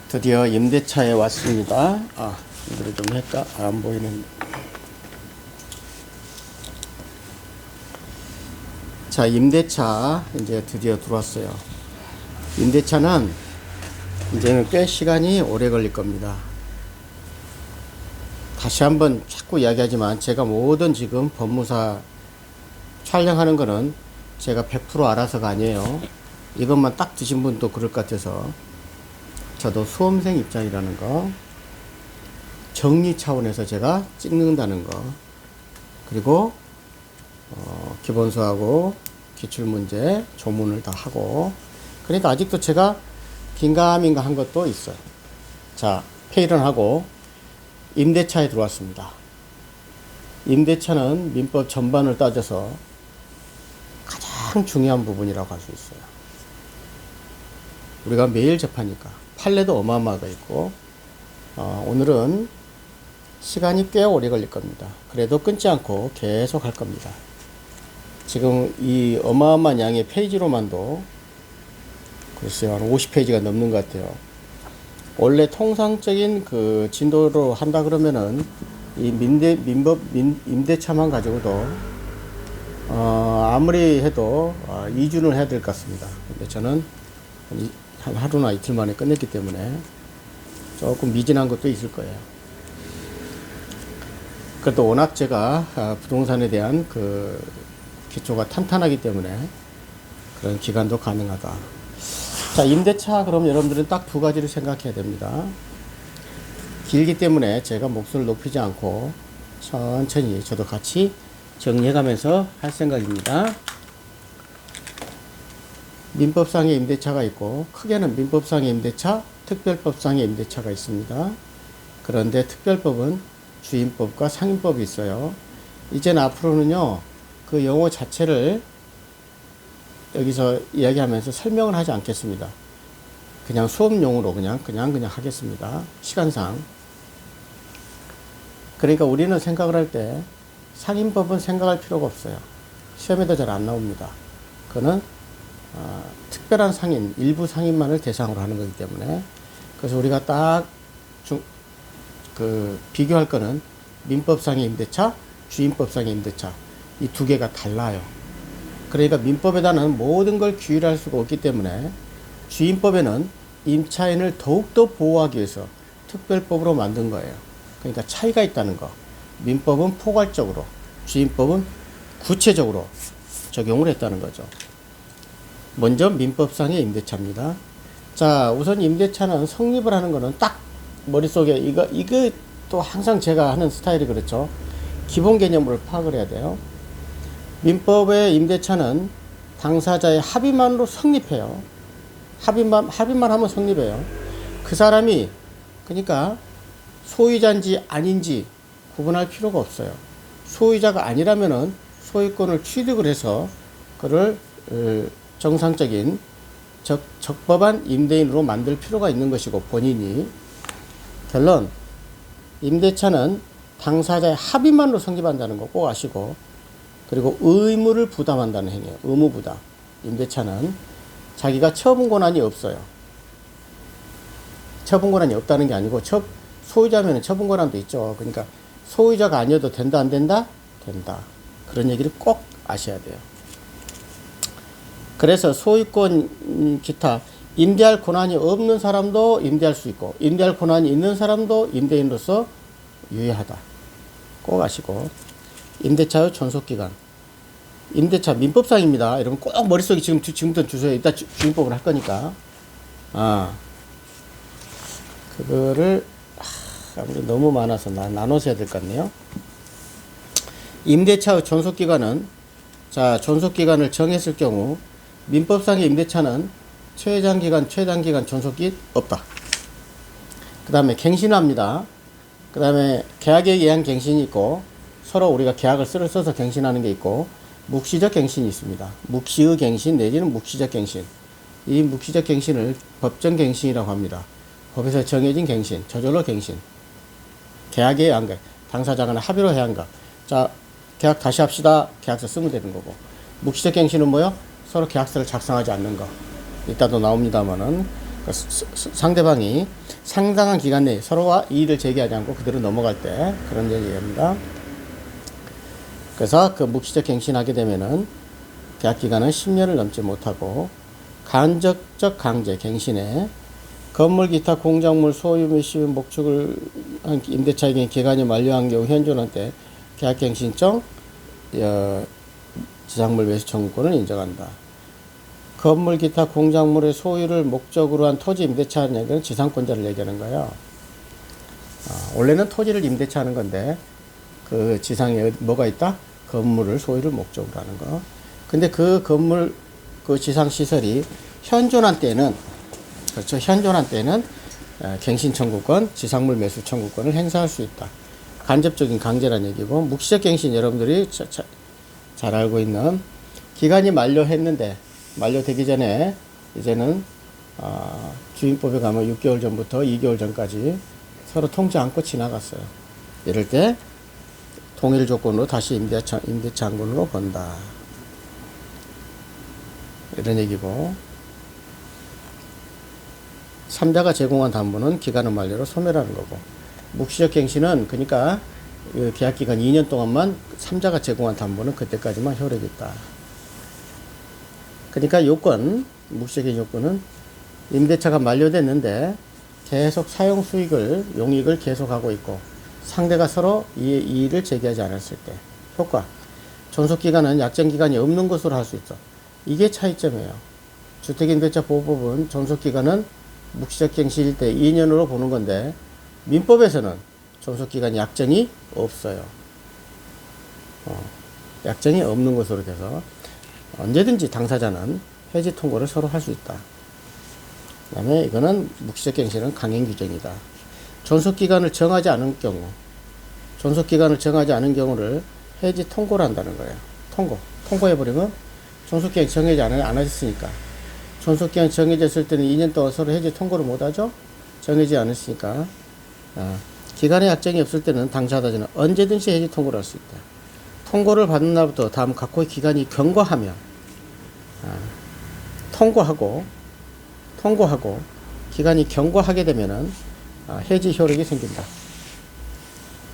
드디어 임대차에 왔습니다. 이거를 좀 했다. 안 보이는. 자, 임대차 이제 드디어 들어왔어요. 임대차는 이제는 꽤 시간이 오래 걸릴 겁니다. 다시 한번 자꾸 이야기하지만 제가 모든 지금 법무사 촬영하는 거는 제가 100% 알아서가 아니에요. 이것만 딱 드신 분도 그럴 것 같아서 저도 수험생 입장이라는 거, 정리 차원에서 제가 찍는다는 거, 그리고 기본서하고 기출문제, 조문을 다 하고, 그러니까 아직도 제가 긴가민가 한 것도 있어요. 자, 페이런 하고 임대차에 들어왔습니다. 임대차는 민법 전반을 따져서 가장 중요한 부분이라고 할 수 있어요. 우리가 매일 접하니까 판례도 어마어마하게 있고, 오늘은 시간이 꽤 오래 걸릴 겁니다. 그래도 끊지 않고 계속 할 겁니다. 지금 이 어마어마한 양의 페이지로만도 글쎄요, 한 50페이지가 넘는 것 같아요. 원래 통상적인 그 진도로 한다 그러면은 이 임대차만 가지고도 아무리 해도 2주는 해야 될 것 같습니다. 근데 저는 한 하루나 이틀 만에 끝냈기 때문에 조금 미진한 것도 있을 거예요. 그래도 워낙 제가 부동산에 대한 그 기초가 탄탄하기 때문에 그런 기간도 가능하다. 자, 임대차 그럼 여러분들은 딱 두 가지를 생각해야 됩니다. 길기 때문에 제가 목소리를 높이지 않고 천천히 저도 같이 정리해가면서 할 생각입니다. 민법상의 임대차가 있고, 크게는 민법상의 임대차, 특별법상의 임대차가 있습니다. 그런데 특별법은 주임법과 상임법이 있어요. 이제는 앞으로는요, 그 용어 자체를 여기서 이야기하면서 설명을 하지 않겠습니다. 그냥 수업용으로 그냥 하겠습니다. 시간상. 그러니까 우리는 생각을 할 때 상임법은 생각할 필요가 없어요. 시험에도 잘 안 나옵니다. 그거는 특별한 상임, 일부 상임만을 대상으로 하는 거기 때문에, 그래서 우리가 딱 비교할 거는 민법상의 임대차, 주임법상의 임대차, 이 두 개가 달라요. 그러니까 민법에다는 모든 걸 규율할 수가 없기 때문에 주임법에는 임차인을 더욱더 보호하기 위해서 특별법으로 만든 거예요. 그러니까 차이가 있다는 거. 민법은 포괄적으로, 주임법은 구체적으로 적용을 했다는 거죠. 먼저 민법상의 임대차입니다. 자, 우선 임대차는 성립을 하는 거는 딱 머릿속에 이거 또 항상 제가 하는 스타일이 그렇죠. 기본 개념을 파악을 해야 돼요. 민법의 임대차는 당사자의 합의만으로 성립해요. 합의만 하면 성립해요. 그 사람이 그러니까 소유자인지 아닌지 구분할 필요가 없어요. 소유자가 아니라면은 소유권을 취득을 해서 그를 정상적인 적법한 임대인으로 만들 필요가 있는 것이고, 본인이. 결론, 임대차는 당사자의 합의만으로 성립한다는 거 꼭 아시고, 그리고 의무를 부담한다는 행위예요. 의무 부담. 임대차는 자기가 처분 권한이 없어요. 처분 권한이 없다는 게 아니고, 소유자면 처분 권한도 있죠. 그러니까 소유자가 아니어도 된다, 안 된다? 된다. 그런 얘기를 꼭 아셔야 돼요. 그래서 소유권 기타 임대할 권한이 없는 사람도 임대할 수 있고, 임대할 권한이 있는 사람도 임대인으로서 유효하다. 꼭 아시고, 임대차의 존속기간. 임대차 민법상입니다. 여러분 꼭 머릿속에 지금부터 주세요. 이따 주임법을 할 거니까. 그거를 아무리 너무 많아서 나눠서 해야 될 것 같네요. 임대차의 존속기간은, 자, 존속기간을 정했을 경우 민법상의 임대차는 최장기간 존속기 없다. 그 다음에 갱신합니다. 그 다음에 계약에 의한 갱신이 있고, 서로 우리가 계약을 써서 갱신하는 게 있고, 묵시적 갱신이 있습니다. 묵시의 갱신 내지는 묵시적 갱신. 이 묵시적 갱신을 법정 갱신이라고 합니다. 법에서 정해진 갱신, 저절로 갱신. 계약에 의한 것, 당사자가 합의로 해야 한 것. 자, 계약 다시 합시다. 계약서 쓰면 되는 거고. 묵시적 갱신은 뭐요? 서로 계약서를 작성하지 않는 거. 이따도 나옵니다만은. 상대방이 상당한 기간 내에 서로와 이의를 제기하지 않고 그대로 넘어갈 때 그런 얘기입니다. 그래서 그 묵시적 갱신하게 되면은 계약 기간은 10년을 넘지 못하고 간접적 강제 갱신에 건물 기타 공작물 소유 및 시유 목축을 한 임대차에게 기간이 만료한 경우 현존한 때 계약갱신적 지상물 매수 청구권을 인정한다. 건물 기타 공작물의 소유를 목적으로 한 토지 임대차는 얘기는 지상권자를 얘기하는 거예요. 원래는 토지를 임대차하는 건데 그 지상에 뭐가 있다? 건물을 소유를 목적으로 하는 거. 근데 그 건물 그 지상 시설이 현존한 때는 그렇죠. 현존한 때는 갱신 청구권, 지상물 매수 청구권을 행사할 수 있다. 간접적인 강제란 얘기고 묵시적 갱신 여러분들이 잘 알고 있는 기간이 만료했는데 만료되기 전에 이제는 주임법에 가면 6개월 전부터 2개월 전까지 서로 통지 않고 지나갔어요. 이럴 때 동일 조건으로 다시 임대차항권으로 본다. 이런 얘기고 3자가 제공한 담보는 기간은 만료로 소멸하는 거고 묵시적 갱신은 그러니까 계약기간 2년 동안만 3자가 제공한 담보는 그때까지만 효력이 있다. 그러니까 요건 묵시적 갱신 요건은 임대차가 만료됐는데 계속 사용 수익을 용익을 계속하고 있고 상대가 서로 이의를 제기하지 않았을 때 효과 존속기간은 약정기간이 없는 것으로 할 수 있어. 이게 차이점이에요. 주택임대차보호법은 존속기간은 묵시적 갱신일 때 2년으로 보는 건데 민법에서는 존속기간 약정이 없어요. 약정이 없는 것으로 돼서 언제든지 당사자는 해지 통고를 서로 할 수 있다. 그 다음에 이거는 묵시적 갱신은 강행 규정이다. 존속기간을 정하지 않은 경우 존속기간을 정하지 않은 경우를 해지 통고를 한다는 거예요. 통고해버리면 존속기간이 정해지 않아졌으니까 존속기간이 정해졌을 때는 2년 동안 서로 해지 통고를 못하죠. 정해지 않았으니까 기간의 약정이 없을 때는 당사자는 언제든지 해지 통고를 할 수 있다. 통고를 받는 날부터 다음 각호의 기간이 경과하면 통고하고 기간이 경과하게 되면은 해지 효력이 생긴다.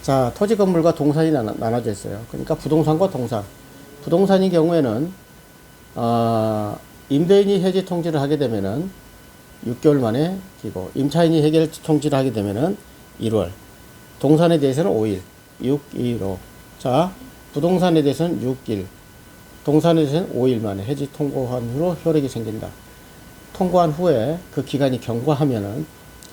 자, 토지 건물과 동산이 나눠져 있어요. 그러니까 부동산과 동산. 부동산의 경우에는 임대인이 해지 통지를 하게 되면은 6개월 만에 기고 임차인이 해결 통지를 하게 되면은 1월. 동산에 대해서는 5일. 6, 2, 5. 자, 부동산에 대해서는 6일. 동산에 대해서는 5일 만에 해지 통고한 후로 효력이 생긴다. 통고한 후에 그 기간이 경과하면은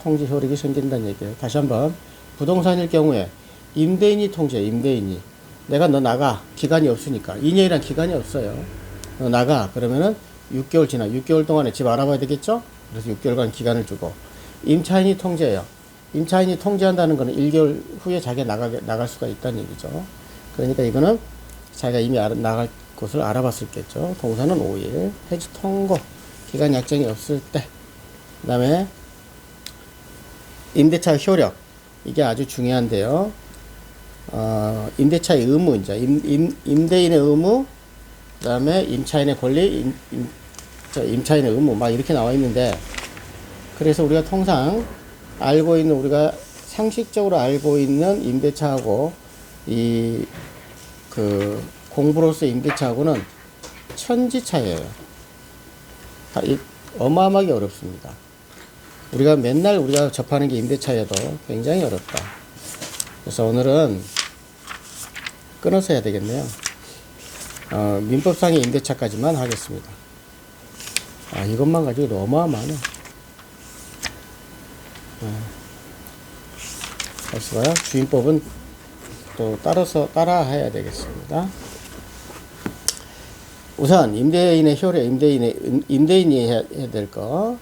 통지 효력이 생긴다는 얘기예요. 다시 한번 부동산일 경우에 임대인이 통지해. 임대인이 내가 너 나가. 기간이 없으니까 2년이란 기간이 없어요. 너 나가. 그러면은 6개월 지나 6개월 동안에 집 알아봐야 되겠죠? 그래서 6개월간 기간을 주고 임차인이 통지해요. 임차인이 통지한다는 거는 1개월 후에 자기가 나갈 수가 있다는 얘기죠. 그러니까 이거는 자기가 이미 나갈 곳을 알아봤을 겠죠. 동사는 5일. 해지 통고. 기간 약정이 없을 때. 그 다음에 임대차 효력. 이게 아주 중요한데요. 임대차의 의무, 이제 임대인의 의무, 그 다음에 임차인의 권리, 임차인의 의무, 막 이렇게 나와 있는데, 그래서 우리가 통상 우리가 상식적으로 알고 있는 임대차하고 공부로서 임대차하고는 천지 차이예요. 어마어마하게 어렵습니다. 우리가 맨날 접하는 게 임대차여도 굉장히 어렵다. 그래서 오늘은 끊어서 해야 되겠네요. 민법상의 임대차까지만 하겠습니다. 이것만 가지고도 어마어마하네. 할수가요. 주임법은 또 따라 해야 되겠습니다. 우선 임대인의 효력, 임대인이 해야 될 거.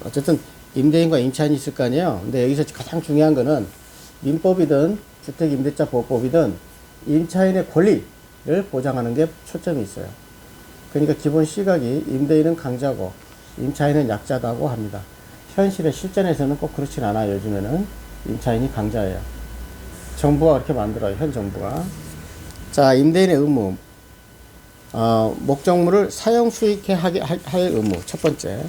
어쨌든 임대인과 임차인이 있을 거 아니에요. 근데 여기서 가장 중요한 거는 민법이든 주택임대차보호법이든 임차인의 권리를 보장하는 게 초점이 있어요. 그러니까 기본 시각이 임대인은 강자고 임차인은 약자다고 합니다. 현실의 실전에서는 꼭 그렇진 않아요. 요즘에는 임차인이 강자예요. 정부가 그렇게 만들어요. 현 정부가. 자, 임대인의 의무. 목적물을 사용 수익해 할 의무. 첫 번째.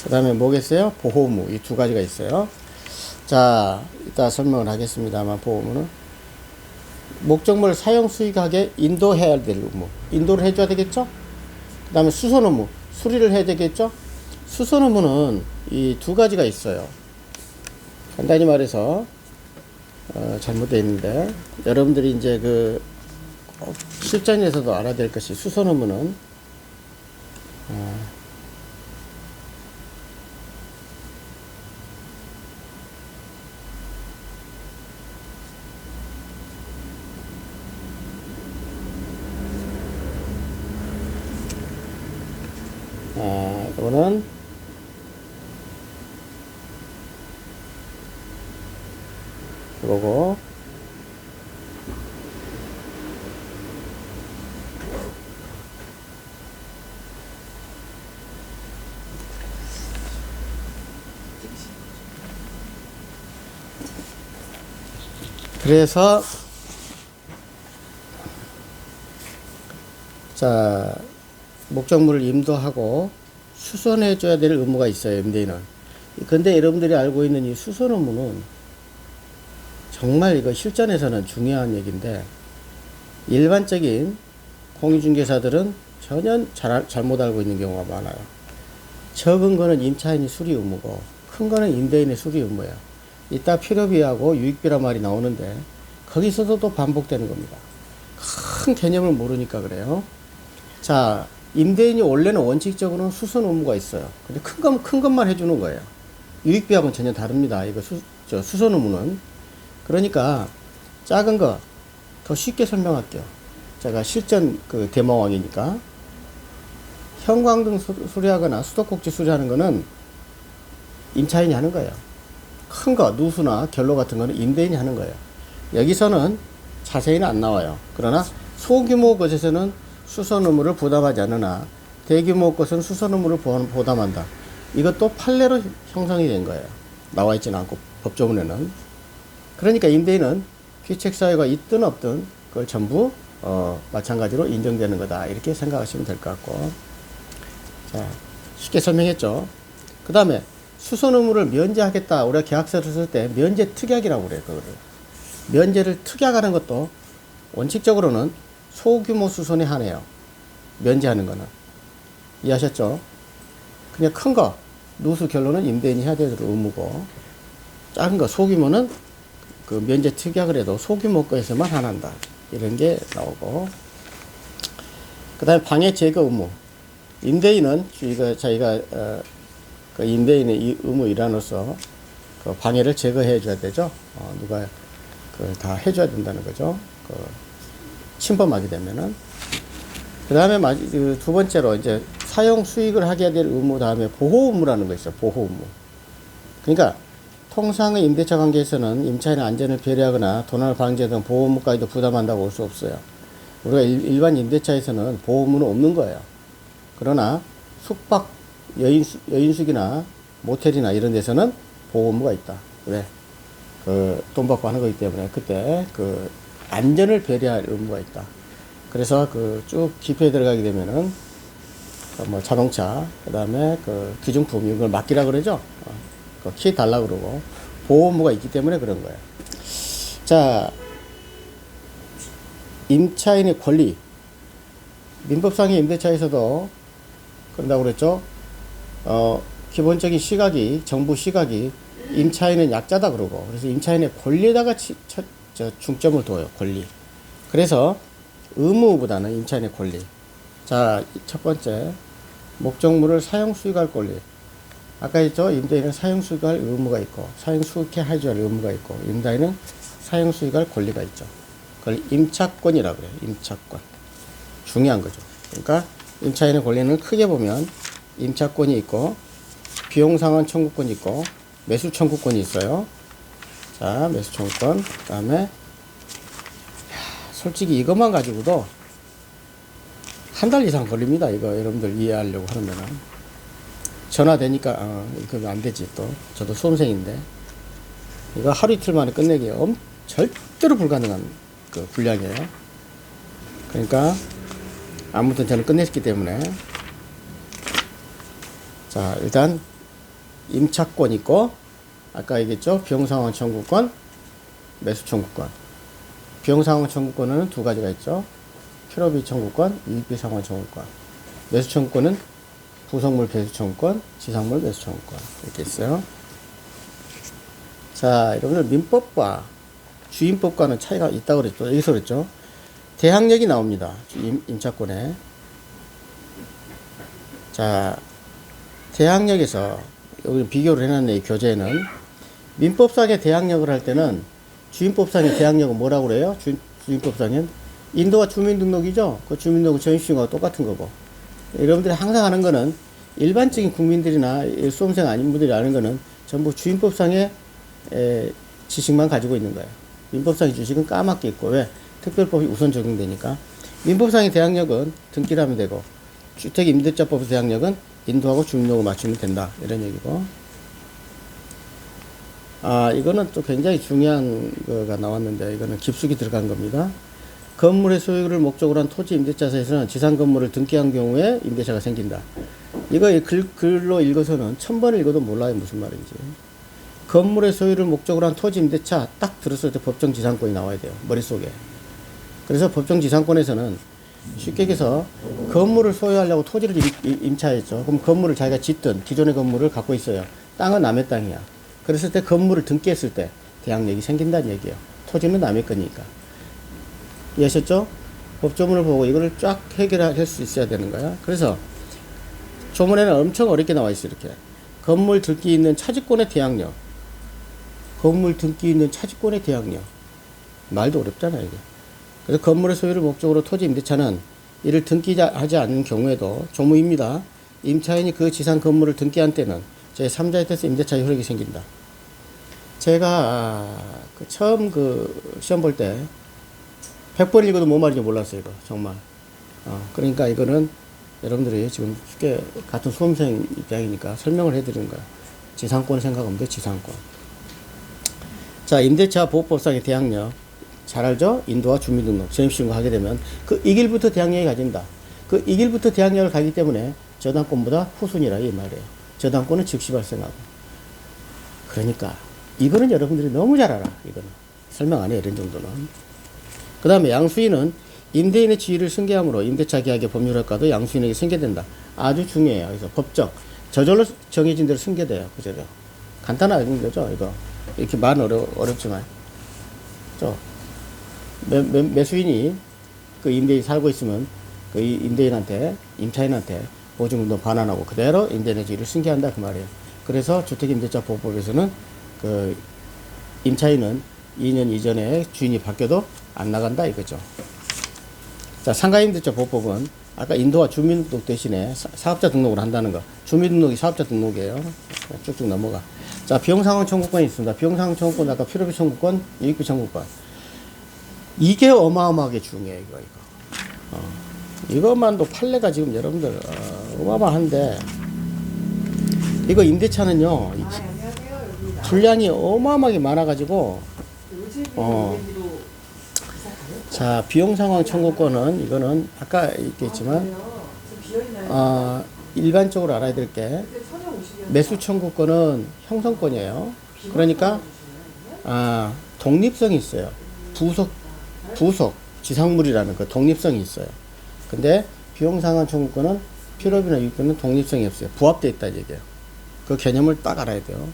그 다음에 뭐겠어요? 보호의무. 이 두 가지가 있어요. 자, 이따 설명을 하겠습니다만, 보호의무는 목적물 사용 수익하게 인도해야 될 의무. 인도를 해줘야 되겠죠? 그 다음에 수선 의무. 수리를 해야 되겠죠? 수선 의무는 이 두 가지가 있어요. 간단히 말해서, 잘못되어 있는데, 여러분들이 이제 실전에서도 알아야 될 것이 수선 의무는, 이거는 그거고, 그래서 자, 목적물을 인도하고 수선해 줘야 될 의무가 있어요, 임대인은. 근데 여러분들이 알고 있는 이 수선 의무는 정말 이거 실전에서는 중요한 얘기인데, 일반적인 공유중개사들은 전혀 잘못 알고 있는 경우가 많아요. 적은 거는 임차인이 수리 의무고, 큰 거는 임대인의 수리 의무예요. 이따 필요비하고 유익비란 말이 나오는데, 거기서도 또 반복되는 겁니다. 큰 개념을 모르니까 그래요. 자, 임대인이 원래는 원칙적으로는 수선 의무가 있어요. 근데 큰 것만 해주는 거예요. 유익비하고는 전혀 다릅니다. 이거 수선 의무는. 그러니까, 작은 거, 더 쉽게 설명할게요. 제가 실전 대마왕이니까. 형광등 수리하거나 수도꼭지 수리하는 거는 임차인이 하는 거예요. 큰 거, 누수나 결로 같은 거는 임대인이 하는 거예요. 여기서는 자세히는 안 나와요. 그러나 소규모 것에서는 수선 의무를 부담하지 않으나 대규모 것은 수선 의무를 부담한다. 이것도 판례로 형성이 된 거예요. 나와 있지는 않고 법조문에는. 그러니까 임대인은 귀책 사유가 있든 없든 그걸 전부 마찬가지로 인정되는 거다. 이렇게 생각하시면 될 것 같고. 자, 쉽게 설명했죠. 그 다음에 수선 의무를 면제하겠다. 우리가 계약서를 쓸 때 면제 특약이라고 그래요. 그거를. 면제를 특약하는 것도 원칙적으로는 소규모 수선에 한해요. 면제하는 거는. 이해하셨죠? 그냥 큰 거, 누수 결론은 임대인이 해야 될 의무고, 작은 거, 소규모는 그 면제 특약을 해도 소규모 거에서만 한한다. 이런 게 나오고. 그 다음에 방해 제거 의무. 임대인은 자기가 그 임대인의 이 의무 일환으로서 그 방해를 제거해 줘야 되죠. 누가 다 해줘야 된다는 거죠. 침범하게 되면은. 그 다음에 두 번째로 이제 사용 수익을 하게 될 의무 다음에 보호 의무라는 거 있어요. 보호 의무. 그러니까 통상의 임대차 관계에서는 임차인의 안전을 배려하거나 도난 방지 등 보호 의무까지도 부담한다고 볼 수 없어요. 우리가 일반 임대차에서는 보호 의무는 없는 거예요. 그러나 숙박 여인숙이나 모텔이나 이런 데서는 보호 의무가 있다. 왜? 돈 받고 하는 거기 때문에 그때 안전을 배려할 의무가 있다. 그래서 쭉 깊이 들어가게 되면은 자동차, 그 다음에 기중품 이걸 맡기라 그러죠. 키 달라 그러고 보호 의무가 있기 때문에 그런 거예요. 자, 임차인의 권리. 민법상의 임대차에서도 그런다고 그랬죠. 기본적인 정부 시각이 임차인은 약자다 그러고, 그래서 임차인의 권리에다가 중점을 둬요. 권리. 그래서 의무보다는 임차인의 권리. 자, 첫 번째, 목적물을 사용 수익할 권리. 아까 했죠. 임대인은 사용 수익할 의무가 있고, 사용 수익해 해줘야 할 의무가 있고, 임대인은 사용 수익할 권리가 있죠. 그걸 임차권이라고 그래요. 임차권. 중요한 거죠. 그러니까 임차인의 권리는 크게 보면 임차권이 있고, 비용상환 청구권이 있고, 매수 청구권이 있어요. 자, 매수 청구권. 그 다음에 솔직히 이것만 가지고도 한 달 이상 걸립니다. 이거 여러분들 이해하려고 하면은. 전화 되니까 이거 안 되지 또. 저도 수험생인데 이거 하루 이틀 만에 끝내기 절대로 불가능한 분량이에요. 그러니까 아무튼 저는 끝냈기 때문에. 자, 일단 임차권 있고, 아까 얘기했죠? 비용상환 청구권, 매수 청구권. 비용상환 청구권은 두 가지가 있죠. 필요비 청구권, 이익비 상환 청구권. 매수 청구권은 부속물 배수 청구권, 지상물 매수 청구권. 이렇게 있어요. 자, 여러분들 민법과 주임법과는 차이가 있다고 그랬죠. 여기서 그랬죠. 대항력이 나옵니다. 임차권에. 자, 대항력에서 여기 비교를 해놨네, 이 교재에는. 민법상의 대항력을 할 때는 주임법상의 대항력은 뭐라고 그래요? 주임법상은 인도와 주민등록이죠. 그 주민등록 전입신고가 똑같은 거고. 여러분들이 항상 하는 거는 일반적인 국민들이나 수험생 아닌 분들이 아는 거는 전부 주임법상의 지식만 가지고 있는 거예요. 민법상의 지식은 까맣게 있고, 왜? 특별법이 우선 적용되니까. 민법상의 대항력은 등기를 하면 되고, 주택임대차법 대항력은 인도하고 주민등록을 맞추면 된다. 이런 얘기고. 이거는 또 굉장히 중요한 거가 나왔는데, 이거는 깊숙이 들어간 겁니다. 건물의 소유를 목적으로 한 토지 임대차사에서는 지상 건물을 등기한 경우에 임대차가 생긴다. 이거 글로 읽어서는 1000번 읽어도 몰라요, 무슨 말인지. 건물의 소유를 목적으로 한 토지 임대차 딱 들었을 때 법정 지상권이 나와야 돼요, 머릿속에. 그래서 법정 지상권에서는 쉽게 얘기해서 건물을 소유하려고 토지를 임차했죠. 그럼 건물을 자기가 짓든 기존의 건물을 갖고 있어요. 땅은 남의 땅이야. 그랬을 때 건물을 등기했을 때 대항력이 생긴다는 얘기예요. 토지는 남의 거니까. 이해하셨죠? 법조문을 보고 이거를 쫙 해결할 수 있어야 되는 거야. 그래서 조문에는 엄청 어렵게 나와 있어요. 이렇게 건물 등기 있는 차지권의 대항력, 건물 등기 있는 차지권의 대항력. 말도 어렵잖아요, 이게. 그래서 건물의 소유를 목적으로 토지 임대차는 이를 등기하지 않는 경우에도 조무입니다. 임차인이 그 지상 건물을 등기한 때는 제3자에 대해서 임대차 효력이 생긴다. 제가 처음 시험 볼 때 100번 읽어도 뭔 말인지 몰랐어요, 이거 정말. 그러니까 이거는 여러분들이 지금 쉽게 같은 수험생 입장이니까 설명을 해드리는 거야. 지상권 생각하면 돼, 지상권. 자, 임대차 보호법상의 대항력. 잘 알죠? 인도와 주민등록, 전입신고 하게 되면 이 길부터 대항력이 가진다. 이 길부터 대항력을 가기 때문에 저당권보다 후순위라 이 말이에요. 저당권은 즉시 발생하고. 그러니까 이거는 여러분들이 너무 잘 알아. 이거는 설명 안 해, 이런 정도는. 그 다음에 양수인은 임대인의 지위를 승계함으로 임대차 계약의 법률 효과도 양수인에게 승계된다. 아주 중요해요. 그래서 법적 저절로 정해진 대로 승계돼요. 그죠? 간단한 거죠, 이거. 이렇게 말은 어렵지만. 매수인이 그 임대인이 살고 있으면 그 임대인한테, 임차인한테 보증금도 반환하고 그대로 임대인의 지위를 승계한다. 그 말이에요. 그래서 주택임대차보호법에서는 그 임차인은 2년 이전에 주인이 바뀌어도 안 나간다 이거죠. 자, 상가임대차보호법은 아까 인도와 주민등록 대신에 사업자 등록을 한다는 거. 주민등록이 사업자 등록이에요. 쭉쭉 넘어가. 자, 비용상환 청구권이 있습니다. 비용상환 청구권, 아까 필요비 청구권, 이익비 청구권. 이게 어마어마하게 중요해요, 이거. 이것만도 판례가 지금 여러분들, 어마어마한데, 이거 임대차는요, 분량이 어마어마하게 많아가지고, 자, 비용상환 청구권은, 이거는, 아까 얘기했지만, 일반적으로 알아야 될 게, 매수 청구권은 형성권이에요. 그러니까, 독립성이 있어요. 부속, 지상물이라는 그 독립성이 있어요. 근데 비용상환 청구권은 필요비나 이익비는 독립성이 없어요. 부합되어 있다는 얘기예요. 그 개념을 딱 알아야 돼요.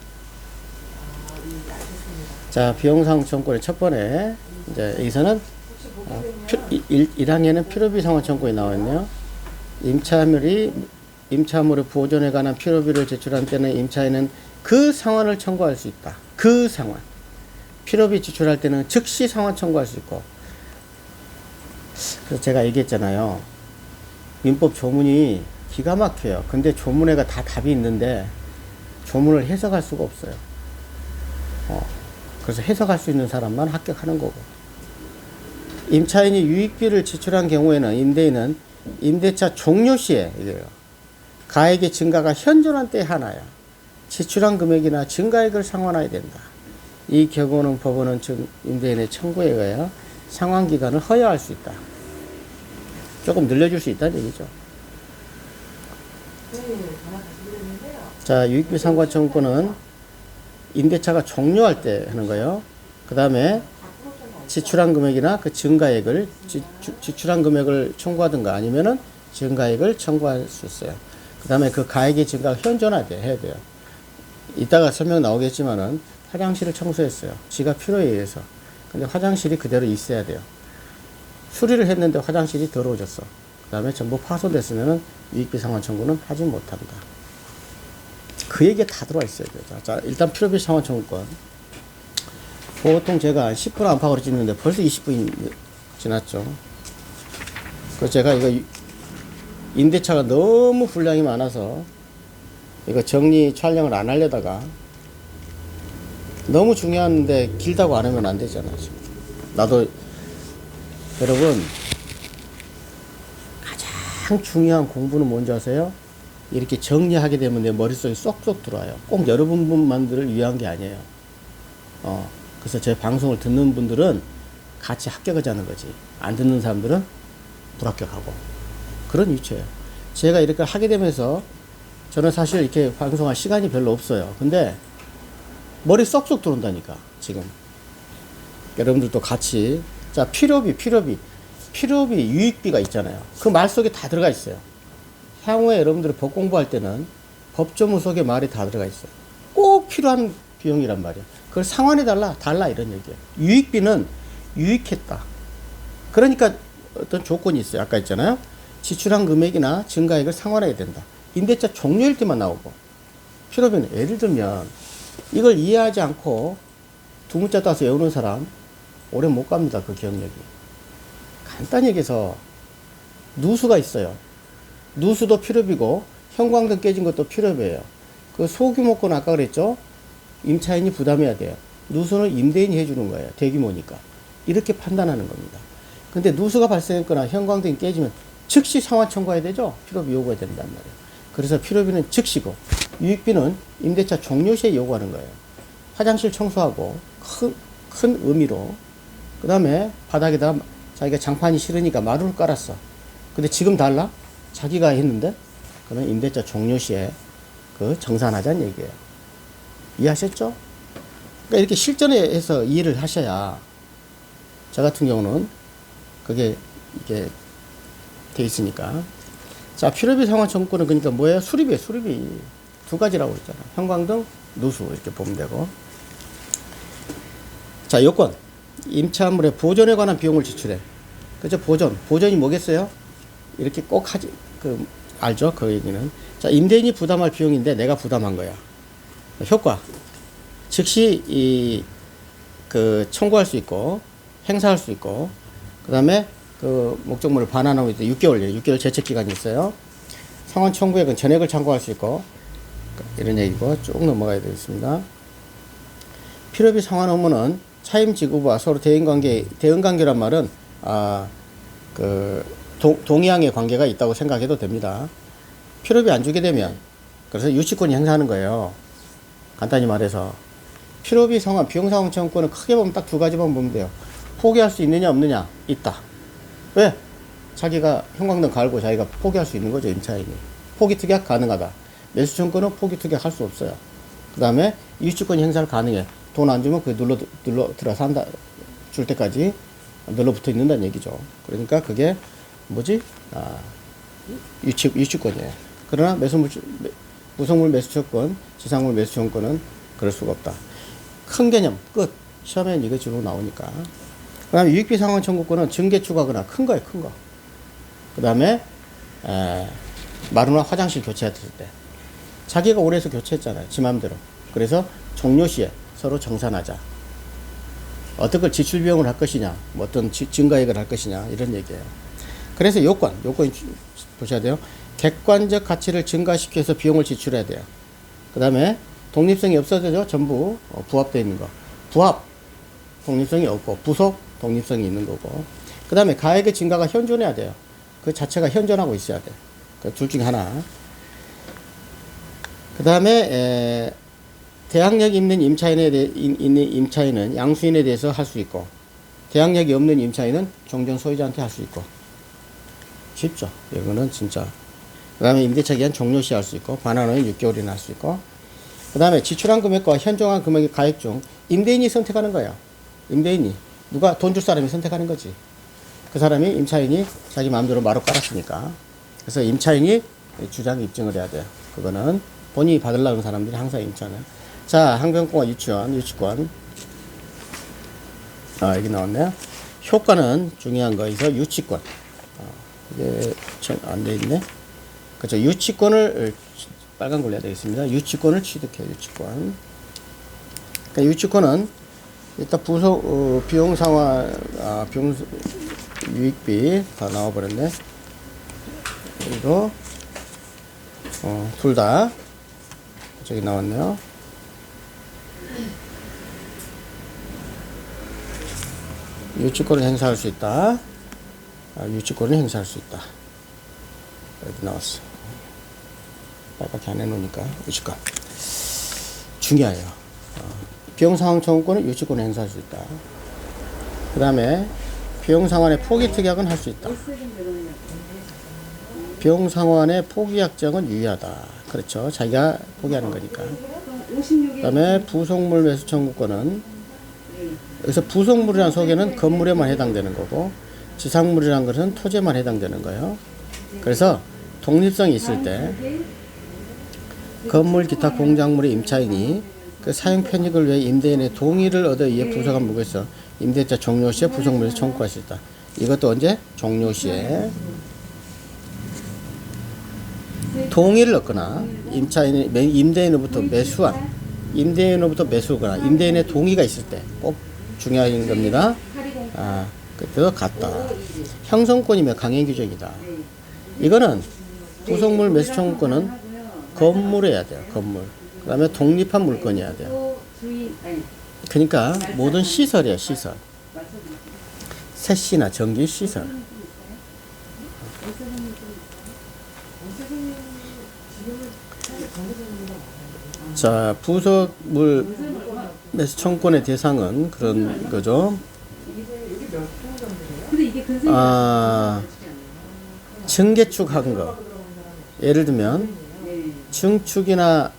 자, 비용상환 청구권의 첫 번에, 이제 여기서는 1항에는 필요비 상환 청구권이 나와 있네요. 임차물의 보존에 관한 필요비를 제출한 때는 임차인은 그 상환을 청구할 수 있다. 그 상환. 필요비 지출할 때는 즉시 상환 청구할 수 있고. 그래서 제가 얘기했잖아요. 민법 조문이 기가 막혀요. 근데 조문에가 다 답이 있는데 조문을 해석할 수가 없어요. 그래서 해석할 수 있는 사람만 합격하는 거고. 임차인이 유익비를 지출한 경우에는 임대인은 임대차 종료 시에 이래요. 가액의 증가가 현존한 때에 하나야. 지출한 금액이나 증가액을 상환해야 된다. 이 경우는 법원은 임대인의 청구에 의하여 상환기간을 허여할 수 있다. 조금 늘려줄 수 있다는 얘기죠. 자, 유익비 상환 청구는 임대차가 종료할 때 하는 거예요. 그 다음에 지출한 금액이나 그 증가액을 지출한 금액을 청구하든가 아니면은 증가액을 청구할 수 있어요. 그 다음에 그 가액의 증가가 현존하게 해야 돼요. 이따가 설명 나오겠지만은 화장실을 청소했어요. 지가 필요에 의해서. 근데 화장실이 그대로 있어야 돼요. 수리를 했는데 화장실이 더러워졌어. 그 다음에 전부 파손됐으면은 유익비 상환 청구는 하지 못한다. 그 얘기가 다 들어와 있어요. 자, 일단 필요비 상환 청구권. 보통 제가 10분 안팎으로 찍는데 벌써 20분이 지났죠. 그래서 제가 이거 임대차가 너무 분량이 많아서 이거 정리 촬영을 안 하려다가 너무 중요한데 길다고 안 하면 안 되잖아. 지금. 나도 여러분 가장 중요한 공부는 뭔지 아세요? 이렇게 정리하게 되면 내 머릿속에 쏙쏙 들어와요. 꼭 여러분만들을 위한 게 아니에요. 그래서 제 방송을 듣는 분들은 같이 합격하자는 거지. 안 듣는 사람들은 불합격하고. 그런 위치예요. 제가 이렇게 하게 되면서 저는 사실 이렇게 방송할 시간이 별로 없어요. 근데 머리 쏙쏙 들어온다니까, 지금. 여러분들도 같이. 자, 필요비, 유익비가 있잖아요. 그 말 속에 다 들어가 있어요. 향후에 여러분들이 법 공부할 때는 법조문 속에 말이 다 들어가 있어요. 꼭 필요한 비용이란 말이야. 그걸 상환해 달라 이런 얘기예요. 유익비는 유익했다. 그러니까 어떤 조건이 있어요. 아까 있잖아요. 지출한 금액이나 증가액을 상환해야 된다. 임대차 종료일 때만 나오고. 필요비는 예를 들면 이걸 이해하지 않고 두 문자 따서 외우는 사람 오래 못 갑니다. 그 기억력이. 간단히 얘기해서 누수가 있어요. 누수도 필요비고 형광등 깨진 것도 필요비예요. 그 소규모건 아까 그랬죠? 임차인이 부담해야 돼요. 누수는 임대인이 해주는 거예요. 대규모니까. 이렇게 판단하는 겁니다. 근데 누수가 발생했거나 형광등이 깨지면 즉시 상환 청구해야 되죠? 필요비 요구해야 된단 말이에요. 그래서 필요비는 즉시고 유익비는 임대차 종료 시에 요구하는 거예요. 화장실 청소하고 큰 의미로 그 다음에 바닥에다 자기가 장판이 싫으니까 마루를 깔았어. 근데 지금 달라? 자기가 했는데 그러면 임대차 종료 시에 그 정산하자는 얘기예요. 이해하셨죠? 그러니까 이렇게 실전에서 이해를 하셔야 저 같은 경우는 그게 이게 돼 있으니까. 자, 필요비 상환 청구권은 그러니까 뭐예요? 수리비 두 가지라고 그랬잖아. 형광등, 누수 이렇게 보면 되고. 자, 요건 임차물의 보존에 관한 비용을 지출해. 그죠? 보존이 뭐겠어요? 이렇게 꼭 하지 알죠? 그 얘기는. 자, 임대인이 부담할 비용인데 내가 부담한 거야. 효과 즉시 청구할 수 있고 행사할 수 있고 그 다음에 그 목적물을 반환하고 있다. 6개월 제척 기간이 있어요. 상환 청구액은 전액을 청구할 수 있고 이런 얘기고 쭉 넘어가야 되겠습니다. 필요비 상환 의무는 차임 지구부와 서로 대응관계란 말은 동의항의 관계가 있다고 생각해도 됩니다. 필요비 안 주게 되면 그래서 유치권이 행사하는 거예요. 간단히 말해서 필요비 상환, 비용 상환 청구권은 크게 보면 딱 두 가지만 보면 돼요. 포기할 수 있느냐 없느냐 있다. 왜? 자기가 형광등 갈고 자기가 포기할 수 있는 거죠. 임차인이. 포기 투격 가능하다. 매수 청구는 포기 투격 할 수 없어요. 그 다음에 유치권 행사를 가능해. 돈 안 주면 그게 눌러 들어서 한다. 줄 때까지 눌러 붙어 있는다는 얘기죠. 그러니까 그게 뭐지? 유치권이에요. 그러나 무성물 매수청구권, 지상물 매수청구권은 그럴 수가 없다. 큰 개념 끝. 시험에는 이거 주로 나오니까. 그 다음에 유익비 상환 청구권은 증개 추가거나 큰 거예요. 큰 거. 그 다음에 마루나 화장실 교체했을 때 자기가 오래해서 교체했잖아요. 지 맘대로. 그래서 종료 시에 서로 정산하자. 어떤 걸 지출 비용을 할 것이냐, 뭐 어떤 증가액을 할 것이냐 이런 얘기예요. 그래서 요건 보셔야 돼요. 객관적 가치를 증가시켜서 비용을 지출해야 돼요. 그 다음에 독립성이 없어져죠. 전부 부합되어 있는 거. 부합 독립성이 없고 부속 독립성이 있는 거고. 그 다음에 가액의 증가가 현존해야 돼요. 그 자체가 현존하고 있어야 돼. 그 둘 중에 하나. 그 다음에 대항력이 있는 임차인은 양수인에 대해서 할 수 있고 대항력이 없는 임차인은 종전 소유자한테 할 수 있고. 쉽죠. 이거는 진짜 그 다음에 임대차 기한 종료시 할 수 있고, 반환은 6개월이나 할 수 있고, 그 다음에 지출한 금액과 현존한 금액의 가액 중 임대인이 선택하는 거야. 임대인이. 누가 돈 줄 사람이 선택하는 거지. 그 사람이 임차인이 자기 마음대로 마루 깔았으니까. 그래서 임차인이 주장 입증을 해야 돼요. 그거는 본인이 받으려는 사람들이 항상 임차는. 자, 항변권과 유치권. 아, 여기 나왔네요. 효과는 중요한 거에서 유치권. 이게 안 돼 있네. 그렇죠. 유치권을 빨간 걸로 해야 되겠습니다. 유치권을 취득해. 유치권. 그러니까 유치권은 일단 비용 상환, 비용 유익비 다 나와버렸네. 그리고 둘 다 저기 나왔네요. 유치권을 행사할 수 있다. 유치권을 행사할 수 있다. 여기 나왔어. 빨갛게 안 해놓으니까 유치권. 중요해요. 비용상환 청구권은 유치권을 행사할 수 있다. 그 다음에 비용상환의 포기특약은 할 수 있다. 비용상환의 포기약정은 유의하다. 그렇죠. 자기가 포기하는 거니까. 그 다음에 부속물 매수 청구권은 여기서 부속물이라는 소개는 건물에만 해당되는 거고 지상물이라는 것은 토지에만 해당되는 거예요. 그래서 독립성이 있을 때 건물 기타 공작물의 임차인이 그 사용 편익을 위해 임대인의 동의를 얻어 이에 부속한 물건에서 임대차 종료 시에 부속물에서 청구할 수 있다. 이것도 언제? 종료 시에 동의를 얻거나 임대인으로부터 매수거나 임대인의 동의가 있을 때 꼭 중요한 겁니다. 그때도 같다. 형성권이며 강행 규정이다. 이거는 부속물 매수 청구권은 건물해야 돼요. 건물. 그 다음에 독립한 물건이어야 돼요. 그러니까 모든 시설이에요. 시설. 세시나 전기 시설. 자, 부속물 매수 청구권의 대상은 그런 거죠. 증개축한 거. 예를 들면 증축이나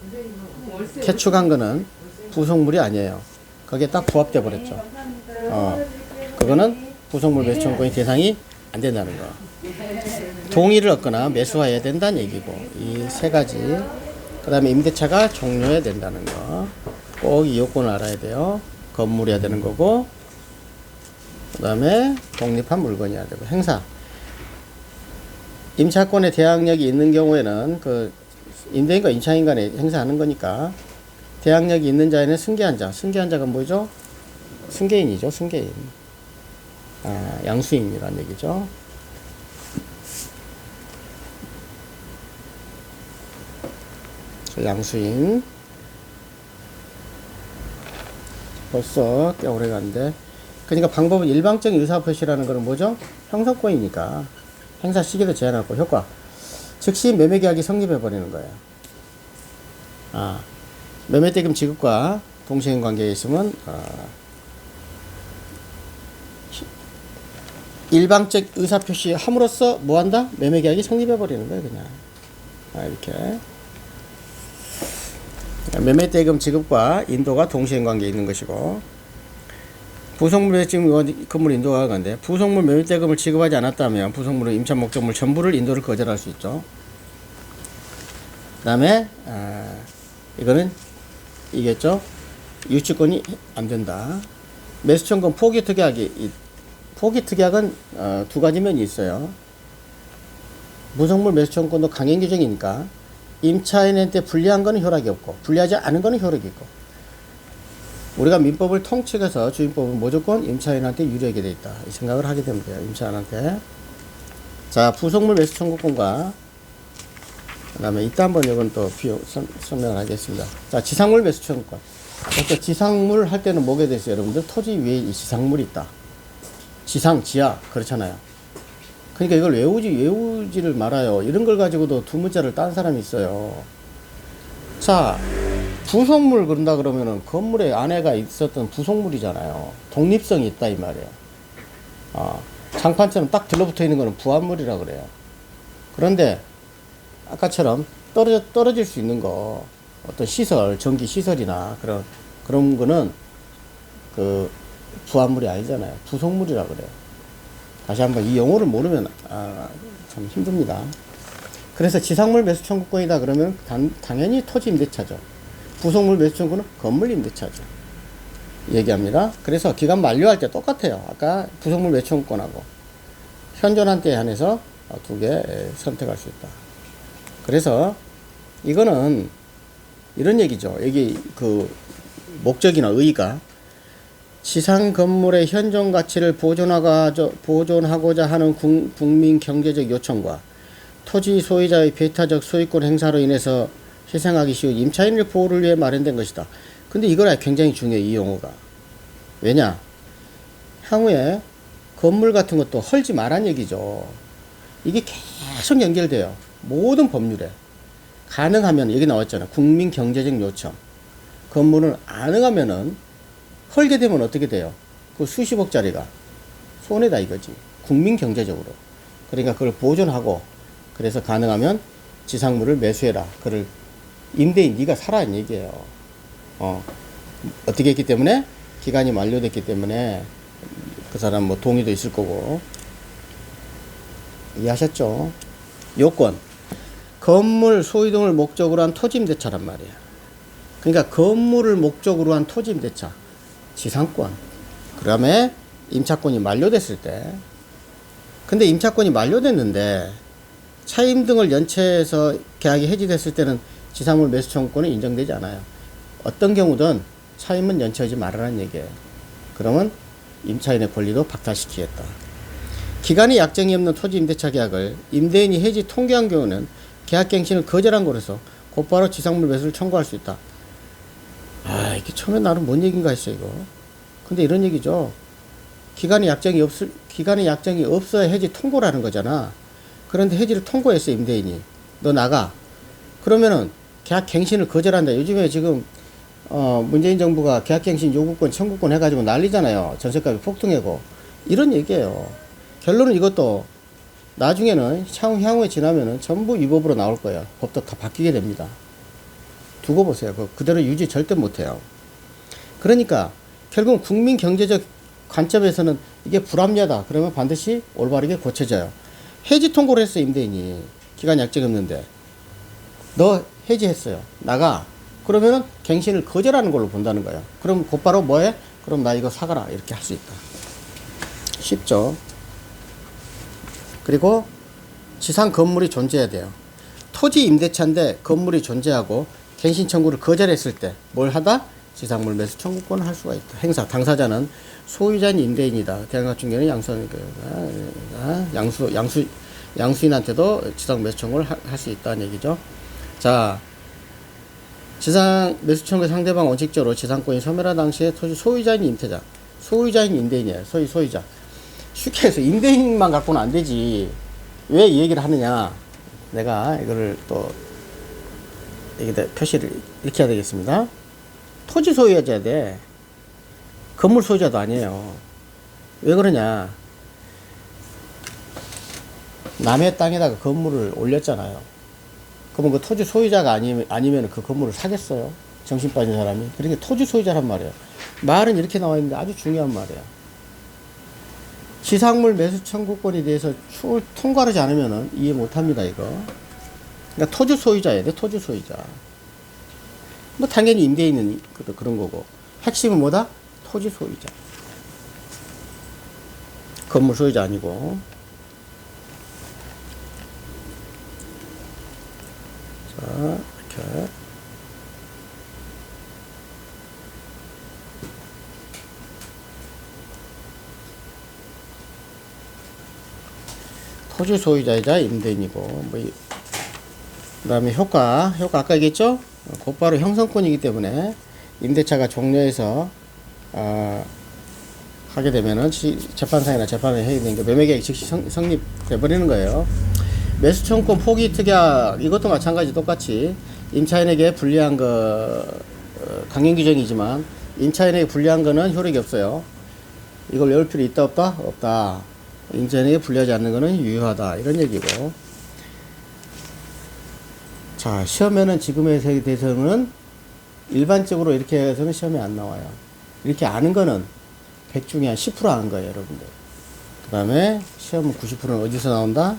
개축한 거는 부속물이 아니에요. 거기에 딱 부합돼 버렸죠. 그거는 부속물 매수 청구권의 대상이 안 된다는 거. 동의를 얻거나 매수해야 된다는 얘기고, 이 세 가지. 그 다음에 임대차가 종료해야 된다는 거. 꼭 이 요건을 알아야 돼요. 건물이어야 되는 거고, 그 다음에 독립한 물건이어야 되고, 행사. 임차권의 대항력이 있는 경우에는 그 임대인과 임차인 간에 행사하는 거니까 대항력이 있는 자에는 승계한 자. 승계한 자가 뭐죠? 승계인이죠. 승계인. 양수인이란 얘기죠. 양수인. 벌써 꽤 오래 갔는데. 그러니까 방법은 일방적인 의사표시라는 거는 뭐죠? 형성권이니까 행사 시기도 제한하고 효과. 즉시 매매계약이 성립해버리는 거예요. 매매대금 지급과 동시행 관계에 있으면 일방적 의사표시 함으로써 뭐한다? 매매계약이 성립해버리는 거예요. 그냥 이렇게 매매대금 지급과 인도가 동시행 관계에 있는 것이고, 부속물 매매대금 건물 인도가 건데, 부속물 매매대금을 지급하지 않았다면 부속물은 임차 목적물 전부를 인도를 거절할 수 있죠. 그 다음에 이거는 이겠죠. 유치권이 안 된다. 매수청구권 포기특약은 두 가지 면이 있어요. 부속물 매수청구권도 강행 규정이니까 임차인한테 불리한 거는 효력이 없고 불리하지 않은 거는 효력이 있고, 우리가 민법을 통칭해서 주임법은 무조건 임차인한테 유리하게 돼 있다, 이 생각을 하게 되면 돼요. 임차인한테. 자, 부속물 매수 청구권과 그 다음에 이따 한번 이건 또 설명을 하겠습니다. 자, 지상물 매수 청구권. 그러니까 지상물 할 때는 뭐게 되어있어요? 여러분들 토지 위에 이 지상물이 있다. 지상, 지하 그렇잖아요. 그러니까 이걸 외우지를 말아요. 이런 걸 가지고도 두 문자를 딴 사람이 있어요. 자, 부속물 그런다 그러면은 건물에 안에가 있었던 부속물이잖아요. 독립성이 있다 이 말이에요. 장판처럼 딱 들러붙어 있는 거는 부합물이라 그래요. 그런데 아까처럼 떨어질 수 있는 거, 어떤 시설, 전기 시설이나 그런 거는 그 부합물이 아니잖아요. 부속물이라 그래요. 다시 한번 이 용어를 모르면 참 힘듭니다. 그래서 지상물 매수 청구권이다 그러면 당연히 토지 임대차죠. 부속물 매수 청구는 건물 임대차죠. 얘기합니다. 그래서 기간 만료할 때 똑같아요. 아까 부속물 매수 청구권하고 현존한 때에 한해서 두 개 선택할 수 있다. 그래서 이거는 이런 얘기죠. 여기 그 목적이나 의의가 지상 건물의 현존 가치를 보존하고자 하는 국민 경제적 요청과 토지 소유자의 배타적 소유권 행사로 인해서 희생하기 쉬운 임차인의 보호를 위해 마련된 것이다. 근데 이거라 굉장히 중요해, 이 용어가. 왜냐? 향후에 건물 같은 것도 헐지 말란 얘기죠. 이게 계속 연결돼요. 모든 법률에. 가능하면, 여기 나왔잖아. 국민 경제적 요청. 건물을 안 응하면은 헐게 되면 어떻게 돼요? 그 수십억짜리가 손해다 이거지. 국민 경제적으로. 그러니까 그걸 보존하고, 그래서 가능하면 지상물을 매수해라. 그를 임대인 네가 사라는 얘기예요. 어떻게 했기 때문에? 기간이 만료됐기 때문에 그 사람 뭐 동의도 있을 거고. 이해하셨죠? 요건. 건물 소유 등을 목적으로 한 토지 임대차란 말이야. 그러니까 건물을 목적으로 한 토지 임대차. 지상권. 그 다음에 임차권이 만료됐을 때. 근데 임차권이 만료됐는데 차임 등을 연체해서 계약이 해지됐을 때는 지상물 매수 청구권은 인정되지 않아요. 어떤 경우든 차임은 연체하지 말라는 얘기예요. 그러면 임차인의 권리도 박탈시키겠다. 기간이 약정이 없는 토지 임대차 계약을 임대인이 해지 통기한 경우는 계약갱신을 거절한 거라서 곧바로 지상물 매수를 청구할 수 있다. 이게 처음에 나는 뭔 얘기인가 했어, 이거. 근데 이런 얘기죠. 기간이 약정이 없어야 해지 통고라는 거잖아. 그런데 해지를 통고했어, 임대인이. 너 나가. 그러면은 계약갱신을 거절한다. 요즘에 지금 문재인 정부가 계약갱신 요구권, 청구권 해가지고 난리잖아요. 전세값이 폭등하고. 이런 얘기예요. 결론은 이것도 나중에는 향후에 지나면은 전부 위법으로 나올 거예요. 법도 다 바뀌게 됩니다. 두고 보세요. 그대로 유지 절대 못해요. 그러니까 결국 국민 경제적 관점에서는 이게 불합리하다. 그러면 반드시 올바르게 고쳐져요. 해지 통고를 했어, 임대인이. 기간 약정이 없는데. 너 해지했어요. 나가. 그러면은 갱신을 거절하는 걸로 본다는 거예요. 그럼 곧바로 뭐해? 그럼 나 이거 사가라. 이렇게 할 수 있다. 쉽죠? 그리고 지상 건물이 존재해야 돼요. 토지 임대차인데 건물이 존재하고 갱신 청구를 거절했을 때 뭘 하다? 지상물 매수 청구권을 할 수가 있다. 행사. 당사자는 소유자인 임대인이다. 계약 같은 경우는 양수인한테도 지상 매수 청구를 할 수 있다는 얘기죠. 자, 지상 매수 청구 상대방 원칙적으로 지상권이 소멸한 당시에 토지 소유자인 임대자, 소유자인 임대인이에요. 소유자. 쉽게 해서 임대인만 갖고는 안 되지. 왜 이 얘기를 하느냐? 내가 이거를 또 여기다 표시를 이렇게 해야 되겠습니다. 토지 소유자야 돼. 건물 소유자도 아니에요. 왜 그러냐? 남의 땅에다가 건물을 올렸잖아요. 그러면 그 토지 소유자가 아니면 그 건물을 사겠어요? 정신 빠진 사람이. 그러니까 토지 소유자란 말이에요. 말은 이렇게 나와 있는데 아주 중요한 말이에요. 지상물 매수 청구권에 대해서 통과하지 않으면 이해 못 합니다, 이거. 그러니까 토지 소유자야 돼, 토지 소유자. 뭐 당연히 임대인은 그런 거고. 핵심은 뭐다? 토지 소유자. 건물 소유자 아니고. 자, 이렇게. 토지 소유자이자 임대인이고, 그 다음에 효과 아까 얘기했죠? 곧바로 형성권이기 때문에 임대차가 종료해서 하게 되면은 재판상이나 재판에 해야 되니까 매매계획 즉시 성립돼 버리는 거예요. 매수청구권 포기 특약 이것도 마찬가지 똑같이 임차인에게 불리한 거 강행 규정이지만 임차인에게 불리한 거는 효력이 없어요. 이걸 외울 필요 있다 없다? 없다. 임차인에게 불리하지 않는 거는 유효하다. 이런 얘기고. 자, 시험에는 지금에 대해서는 일반적으로 이렇게 해서는 시험에 안 나와요. 이렇게 아는 거는 100 중에 한 10% 아는 거예요, 여러분들. 그 다음에 시험은 90%는 어디서 나온다?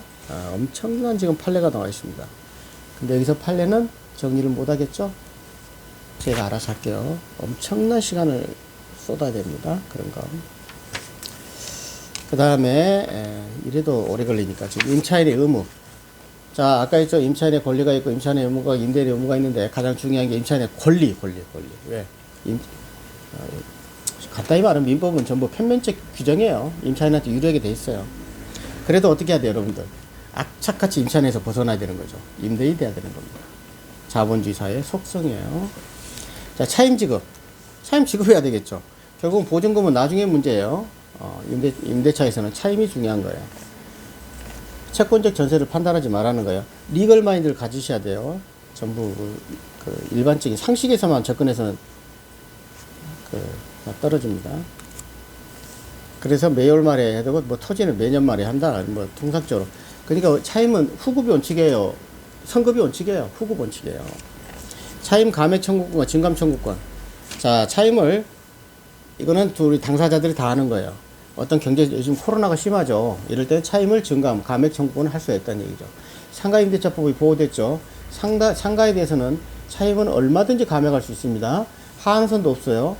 엄청난 지금 판례가 나와 있습니다. 근데 여기서 판례는 정리를 못 하겠죠? 제가 알아서 할게요. 엄청난 시간을 쏟아야 됩니다. 그런 거. 그 다음에 이래도 오래 걸리니까 지금 임차인의 의무. 자, 아까 했죠. 임차인의 권리가 있고 임차인의 의무가 임대인의 의무가 있는데 가장 중요한 게 임차인의 권리. 왜? 간단히 말하면 민법은 전부 편면적 규정이에요. 임차인한테 유리하게 돼 있어요. 그래도 어떻게 해야 돼요, 여러분들? 악착같이 임차인에서 벗어나야 되는 거죠. 임대인이 돼야 되는 겁니다. 자본주의 사회의 속성이에요. 자, 차임 지급. 차임 지급해야 되겠죠. 결국은 보증금은 나중에 문제예요. 임대차에서는 차임이 중요한 거예요. 채권적 전세를 판단하지 말라는 거예요. 리걸 마인드를 가지셔야 돼요. 전부 그 일반적인 상식에서만 접근해서는 떨어집니다. 그래서 매월 말에 해야 되고 뭐 토지는 매년 말에 한다. 뭐 통상적으로. 그러니까 차임은 후급이 원칙이에요. 선급이 원칙이에요. 후급 원칙이에요. 차임 감액 청구권과 증감 청구권. 자, 차임을 이거는 우리 당사자들이 다 하는 거예요. 어떤 경제, 요즘 코로나가 심하죠. 이럴 때는 차임을 증감, 감액 청구권을 할 수가 있다는 얘기죠. 상가임대차법이 보호됐죠. 상가에 대해서는 차임은 얼마든지 감액할 수 있습니다. 하한선도 없어요.